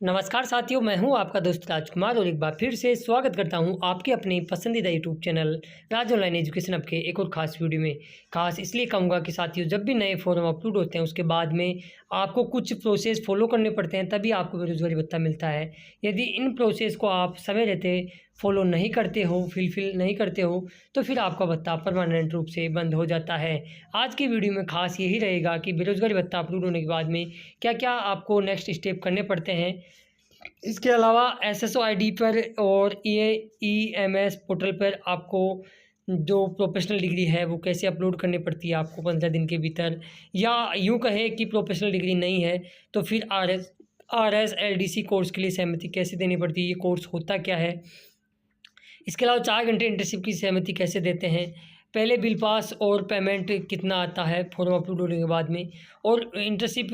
नमस्कार साथियों, मैं हूं आपका दोस्त राजकुमार और एक बार फिर से स्वागत करता हूं आपके अपने पसंदीदा यूट्यूब चैनल राज ऑनलाइन एजुकेशन हब के एक और ख़ास वीडियो में। खास इसलिए कहूंगा कि साथियों, जब भी नए फॉर्म अपलोड होते हैं उसके बाद में आपको कुछ प्रोसेस फॉलो करने पड़ते हैं, तभी आपको बेरोजगारी भत्ता मिलता है। यदि इन प्रोसेस को आप समय रहते फॉलो नहीं करते हो, फिल नहीं करते हो, तो फिर आपका भत्ता परमानेंट रूप से बंद हो जाता है। आज की वीडियो में खास यही रहेगा कि बेरोजगारी भत्ता अपलोड होने के बाद में क्या क्या आपको नेक्स्ट स्टेप करने पड़ते हैं। इसके अलावा एसएसओ आईडी पर और ईएमएस पोर्टल पर आपको जो प्रोफेशनल डिग्री है वो कैसे अपलोड करनी पड़ती है आपको 15 दिन के भीतर, या यूँ कहे कि प्रोफेशनल डिग्री नहीं है तो फिर आरएस एलडीसी कोर्स के लिए सहमति कैसे देनी पड़ती है, ये कोर्स होता क्या है। इसके अलावा 4 घंटे इंटर्नशिप की सहमति कैसे देते हैं, पहले बिल पास और पेमेंट कितना आता है फॉर्म अपलोड होने के बाद में, और इंटर्नशिप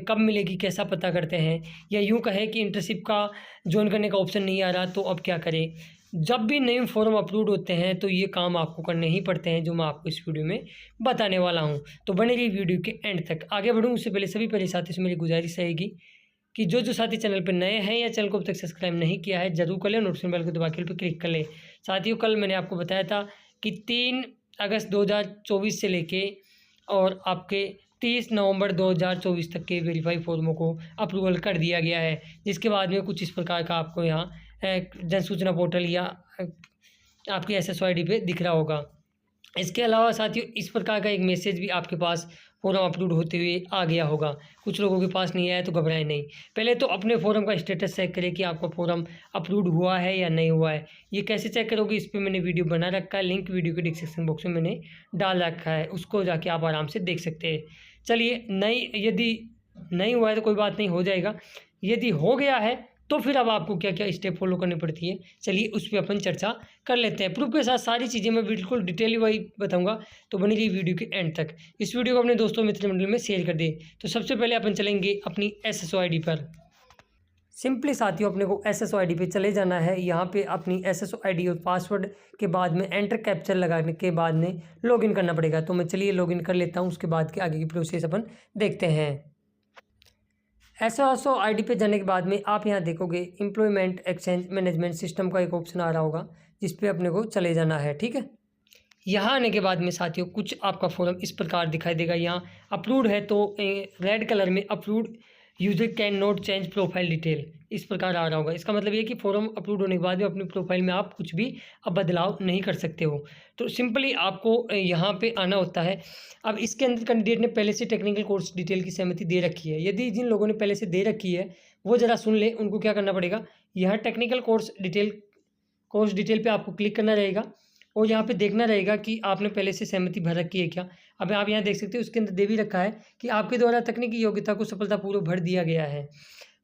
कब मिलेगी कैसा पता करते हैं, या यूँ कहें कि इंटर्नशिप का ज्वाइन करने का ऑप्शन नहीं आ रहा तो अब क्या करें। जब भी नए फॉर्म अपलोड होते हैं तो ये काम आपको करने ही पड़ते हैं, जो मैं आपको इस वीडियो में बताने वाला हूँ। तो बने रहिए वीडियो के एंड तक। आगे बढ़ूँ उससे पहले सभी पहले साथी से मेरी गुजारिश रहेगी कि जो साथी चैनल पर नए हैं या चैनल को अब तक सब्सक्राइब नहीं किया है जरूर कर लें, नोटिफिकेशन बेल को दबा के क्लिक कर लें। साथियों, कल मैंने आपको बताया था कि 3 अगस्त 2024 से लेके और आपके 30 नवंबर 2024 तक के वेरीफाई फॉर्मों को अप्रूवल कर दिया गया है, जिसके बाद में कुछ इस प्रकार का आपको यहाँ जन सूचना पोर्टल या आपकी एसएसओ आईडी पे दिख रहा होगा। इसके अलावा साथियों, इस प्रकार का एक मैसेज भी आपके पास फॉर्म अपलोड होते हुए आ गया होगा। कुछ लोगों के पास नहीं आया तो घबराएं नहीं। पहले तो अपने फॉर्म का स्टेटस चेक करें कि आपका फॉर्म अपलोड हुआ है या नहीं हुआ है। ये कैसे चेक करोगे, इस पर मैंने वीडियो बना रखा है, लिंक वीडियो के डिस्क्रिप्शन बॉक्स में मैंने डाल रखा है, उसको जाके आप आराम से देख सकते हैं। चलिए, यदि नहीं हुआ है तो कोई बात नहीं, हो जाएगा। यदि हो गया है तो फिर अब आपको क्या क्या स्टेप फॉलो करनी पड़ती है, चलिए उस पर अपन चर्चा कर लेते हैं। प्रूफ के साथ सारी चीज़ें मैं बिल्कुल डिटेल वाइज बताऊंगा, तो बनी रही वीडियो के एंड तक। इस वीडियो को अपने दोस्तों मित्र मंडल में शेयर कर दे। तो सबसे पहले अपन चलेंगे अपनी एसएसओ आईडी पर। सिंपली साथियों, अपने को एसएसओ आईडी पे चले जाना है। यहाँ पे अपनी एसएसओ आईडी और पासवर्ड के बाद में एंटर कैप्चर लगाने के बाद में लॉगिन करना पड़ेगा। तो मैं चलिए लॉगिन कर लेता हूँ, उसके बाद के आगे की प्रोसेस अपन देखते हैं। एसएसओ आईडी पे जाने के बाद में आप यहाँ देखोगे एम्प्लॉयमेंट एक्सचेंज मैनेजमेंट सिस्टम का एक ऑप्शन आ रहा होगा, जिस पे अपने को चले जाना है। ठीक है, यहाँ आने के बाद में साथियों कुछ आपका फॉर्म इस प्रकार दिखाई देगा। यहाँ अप्रूव्ड है तो रेड कलर में approved, user can not change profile detail, इस प्रकार आ रहा होगा। इसका मतलब ये कि फॉर्म अपलोड होने के बाद में अपनी प्रोफाइल में आप कुछ भी अब बदलाव नहीं कर सकते हो। तो सिंपली आपको यहाँ पे आना होता है। अब इसके अंदर कैंडिडेट ने पहले से टेक्निकल कोर्स डिटेल की सहमति दे रखी है। यदि जिन लोगों ने पहले से दे रखी है वो ज़रा सुन ले, उनको क्या करना पड़ेगा, यहाँ टेक्निकल कोर्स डिटेल पर आपको क्लिक करना रहेगा और यहाँ पे देखना रहेगा कि आपने पहले से सहमति भर रखी है क्या। अब आप यहाँ देख सकते हो, उसके अंदर दे भी रखा है कि आपके द्वारा तकनीकी योग्यता को सफलतापूर्वक भर दिया गया है।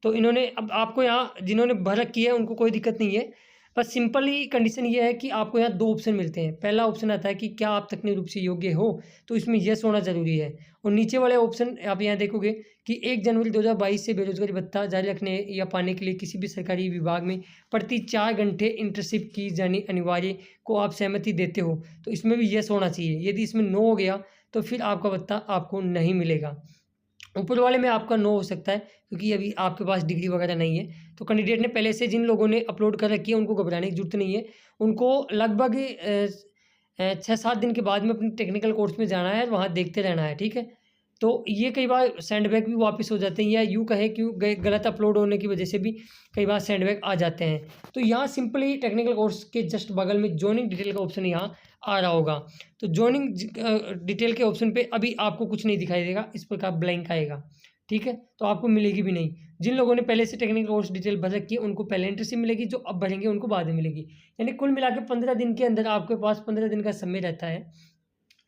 तो इन्होंने अब आपको यहाँ जिन्होंने भर रखी है उनको कोई दिक्कत नहीं है, बस सिंपली कंडीशन ये है कि आपको यहाँ 2 ऑप्शन मिलते हैं। पहला ऑप्शन आता है कि क्या आप तकनीकी रूप से योग्य हो, तो इसमें यस होना ज़रूरी है। और नीचे वाले ऑप्शन आप यहाँ देखोगे कि 1 जनवरी 2022 से बेरोजगारी भत्ता जारी रखने या पाने के लिए किसी भी सरकारी विभाग में प्रति 4 घंटे इंटर्नशिप की जानी अनिवार्य को आप सहमति देते हो, तो इसमें भी यस होना चाहिए। यदि इसमें नो हो गया तो फिर आपका भत्ता आपको नहीं मिलेगा। ऊपर वाले में आपका नो हो सकता है क्योंकि अभी आपके पास डिग्री वगैरह नहीं है। तो कैंडिडेट ने पहले से जिन लोगों ने अपलोड कर रखी है उनको घबराने की जरूरत नहीं है। उनको लगभग 6-7 दिन के बाद में अपने टेक्निकल कोर्स में जाना है, वहाँ देखते रहना है। ठीक है, तो ये कई बार सेंडबैक भी वापस हो जाते हैं, या यूँ कहे कि गलत अपलोड होने की वजह से भी कई बार सेंडबैक आ जाते हैं। तो यहाँ सिंपली टेक्निकल कोर्स के जस्ट बगल में जॉइनिंग डिटेल का ऑप्शन यहाँ आ रहा होगा। तो जॉइनिंग डिटेल के ऑप्शन पे अभी आपको कुछ नहीं दिखाई देगा, इस प्रकार ब्लैंक आएगा। ठीक है, तो आपको मिलेगी भी नहीं। जिन लोगों ने पहले से टेक्निकल कोर्स डिटेल भर रखी है उनको पहले इंटर्नशिप मिलेगी, जो अब भरेंगे उनको बाद में मिलेगी। यानी कुल मिला के 15 दिन के अंदर आपके पास 15 दिन का समय रहता है,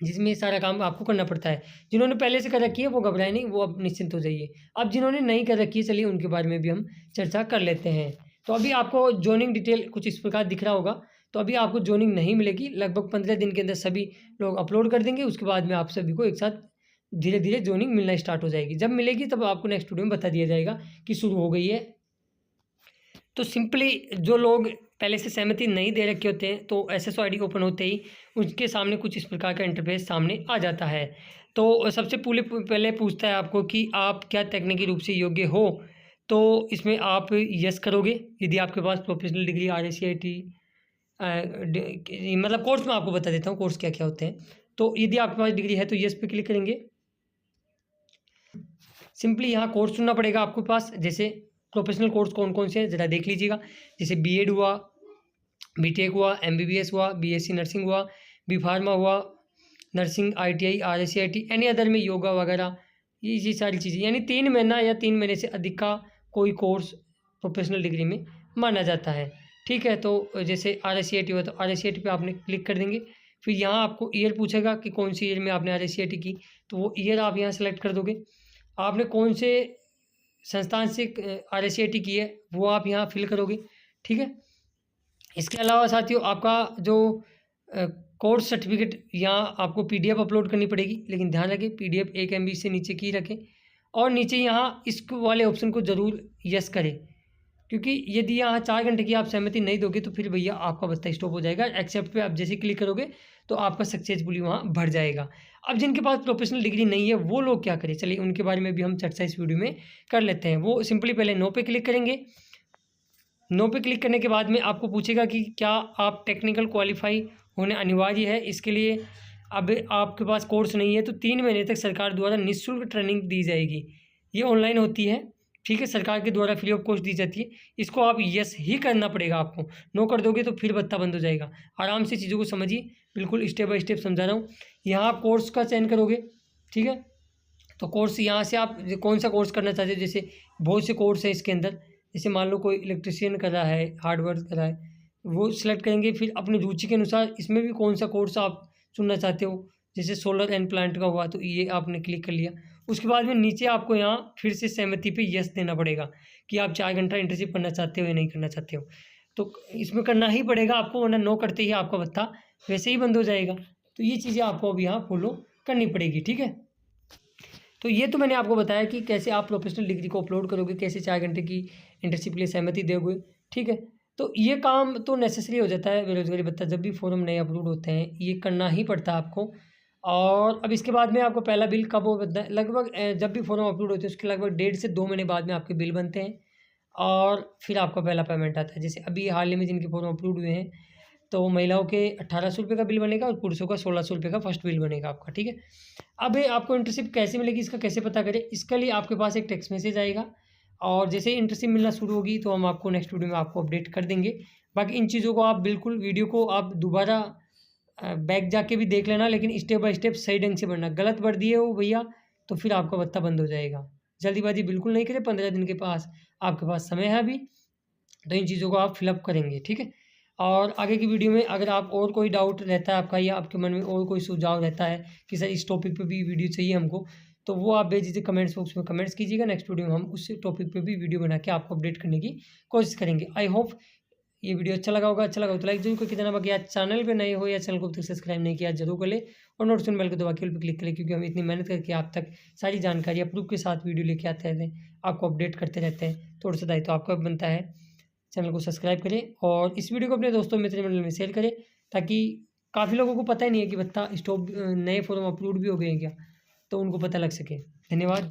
जिसमें सारा काम आपको करना पड़ता है। जिन्होंने पहले से कर रखी है वो घबराए नहीं, वो अब निश्चिंत हो जाइए। अब जिन्होंने नहीं कर रखी है, चलिए उनके बारे में भी हम चर्चा कर लेते हैं। तो अभी आपको जॉइनिंग डिटेल कुछ इस प्रकार दिख रहा होगा। तो अभी आपको जॉइनिंग नहीं मिलेगी, लगभग 15 दिन के अंदर सभी लोग अपलोड कर देंगे। उसके बाद में आप सभी को एक साथ धीरे धीरे जॉइनिंग मिलना स्टार्ट हो जाएगी। जब मिलेगी तब आपको नेक्स्ट वीडियो में बता दिया जाएगा कि शुरू हो गई है। तो सिंपली जो लोग पहले से सहमति नहीं दे रखे होते हैं तो एसएसओ आईडी ओपन होते ही उनके सामने कुछ इस प्रकार का इंटरफेस सामने आ जाता है। तो सबसे पहले पूछता है आपको कि आप क्या तकनीकी रूप से योग्य हो, तो इसमें आप यस करोगे यदि आपके पास प्रोफेशनल डिग्री RICIT मतलब कोर्स में आपको बता देता हूँ कोर्स क्या क्या होते हैं। तो यदि आपके पास डिग्री है तो यस पे क्लिक करेंगे। सिंपली यहाँ कोर्स चुनना पड़ेगा आपके पास। जैसे प्रोफेशनल कोर्स कौन कौन से हैं ज़रा देख लीजिएगा। जैसे BEd हुआ, BTech हुआ, MBBS हुआ, BSc नर्सिंग हुआ, B.Pharma हुआ, nursing ITI RICIT any other में योगा वगैरह ये सारी चीज़ें, यानी 3 महीना या 3 महीने से अधिक का कोई कोर्स प्रोफेशनल डिग्री में माना जाता है। ठीक है, तो जैसे RICIT हुआ तो RICIT पे आपने क्लिक कर देंगे। फिर यहाँ आपको ईयर पूछेगा कि कौन सी ईयर में आपने RICIT की, तो वो ईयर आप यहाँ सेलेक्ट कर दोगे। आपने कौन से संस्थान से RICIT की है वो आप यहाँ फिल करोगे। ठीक है, इसके अलावा साथियों आपका जो कोर्स सर्टिफिकेट यहाँ आपको PDF अपलोड करनी पड़ेगी, लेकिन ध्यान रखें PDF 1 MB से नीचे की रखें। और नीचे यहाँ इस वाले ऑप्शन को ज़रूर यस करें, क्योंकि यदि यहाँ 4 घंटे की आप सहमति नहीं दोगे तो फिर भैया आपका बस्ता स्टॉप हो जाएगा। एक्सेप्ट पे आप जैसे क्लिक करोगे तो आपका सक्सेसफुली वहाँ भर जाएगा। अब जिनके पास प्रोफेशनल डिग्री नहीं है वो लोग क्या करें, चलिए उनके बारे में भी हम चर्चा इस वीडियो में कर लेते हैं। वो सिंपली पहले नो पे क्लिक करेंगे। नो पे क्लिक करने के बाद में आपको पूछेगा कि क्या आप टेक्निकल क्वालिफाई होने अनिवार्य है। इसके लिए अब आपके पास कोर्स नहीं है तो 3 महीने तक सरकार द्वारा निःशुल्क ट्रेनिंग दी जाएगी। ये ऑनलाइन होती है, ठीक है, सरकार के द्वारा फ्री ऑफ कॉस्ट दी जाती है। इसको आप यस ही करना पड़ेगा आपको। नो कर दोगे तो फिर बत्ता बंद हो जाएगा। आराम से चीज़ों को समझिए, बिल्कुल स्टेप बाय स्टेप समझा रहा हूँ। यहाँ आप कोर्स का चयन करोगे। ठीक है, तो कोर्स यहाँ से आप कौन सा कोर्स करना चाहते हो, जैसे बहुत से कोर्स हैं इसके अंदर। जैसे मान लो कोई इलेक्ट्रिशियन कर रहा है, हार्डवेयर कर रहा है, वो सिलेक्ट करेंगे। फिर अपनी रुचि के अनुसार इसमें भी कौन सा कोर्स आप चुनना चाहते हो, जैसे सोलर एंड प्लांट का हुआ तो ये आपने क्लिक कर लिया। उसके बाद में नीचे आपको यहाँ फिर से सहमति पे यस देना पड़ेगा कि आप 4 घंटा इंटर्नशिप करना चाहते हो या नहीं करना चाहते हो। तो इसमें करना ही पड़ेगा आपको, वरना नो करते ही आपका भत्ता वैसे ही बंद हो जाएगा। तो ये चीज़ें आपको अभी यहाँ फॉलो करनी पड़ेगी। ठीक है, तो ये तो मैंने आपको बताया कि कैसे आप प्रोफेशनल डिग्री को अपलोड करोगे, कैसे 4 घंटे की इंटर्नशिप के लिए सहमति दोगे। ठीक है, तो ये काम तो नेसेसरी हो जाता है बेरोजगारी भत्ता जब भी फॉर्म नए अपलोड होते हैं, ये करना ही पड़ता है आपको। और अब इसके बाद में आपको पहला बिल कब वो बनता है, लगभग जब भी फॉर्म अपलोड होते हैं उसके लगभग 1.5 से 2 महीने बाद में आपके बिल बनते हैं और फिर आपका पहला पेमेंट आता है। जैसे अभी हाल ही में जिनके फॉर्म अपलोड हुए हैं तो महिलाओं के 1800 रुपये का बिल बनेगा और पुरुषों का 1600 रुपये का फर्स्ट बिल बनेगा आपका। ठीक है, अब आपको इंटर्नशिप कैसे मिलेगी, इसका कैसे पता करें, इसके लिए आपके पास एक टेक्स्ट मैसेज आएगा और जैसे ही इंटर्नशिप मिलना शुरू होगी तो हम आपको नेक्स्ट वीडियो में आपको अपडेट कर देंगे। बाकी इन चीज़ों को आप बिल्कुल वीडियो को आप दोबारा बैक जाके भी देख लेना, लेकिन स्टेप बाय स्टेप सही ढंग से बढ़ना। गलत बढ़ दिए हो भैया तो फिर आपका भत्ता बंद हो जाएगा। जल्दीबाजी बिल्कुल नहीं करें, 15 दिन के पास आपके पास समय है अभी, तो इन चीज़ों को आप फिलअप करेंगे। ठीक है, और आगे की वीडियो में अगर आप और कोई डाउट रहता है आपका या आपके मन में और कोई सुझाव रहता है कि सर इस टॉपिक पे भी वीडियो चाहिए हमको, तो वो आप बेझिझक कमेंट्स बॉक्स में कमेंट्स कीजिएगा। नेक्स्ट वीडियो में हम उस टॉपिक पे भी वीडियो बना के आपको अपडेट करने की कोशिश करेंगे। आई होप ये वीडियो अच्छा लगा होगा। अच्छा लगा तो लाइक जरूर कर कितना बाकी आज चैनल पे नए हो या चैनल को अब तक सब्सक्राइब नहीं किया जरूर कर ले और नोटिफिकेशन बेल को दबा के पे क्लिक करें, क्योंकि हम इतनी मेहनत करके आप तक सारी जानकारी प्रूफ के साथ वीडियो लेके आते रहते हैं, आपको अपडेट करते रहते हैं। थोड़ा सा दायित्व आपका बनता है, चैनल को सब्सक्राइब करें और इस वीडियो को अपने दोस्तों मित्र मंडल में शेयर करें, ताकि काफ़ी लोगों को पता ही नहीं है कि भत्ता स्टॉप नए फॉर्म अपलोड भी हो गए हैं क्या, तो उनको पता लग सके। धन्यवाद।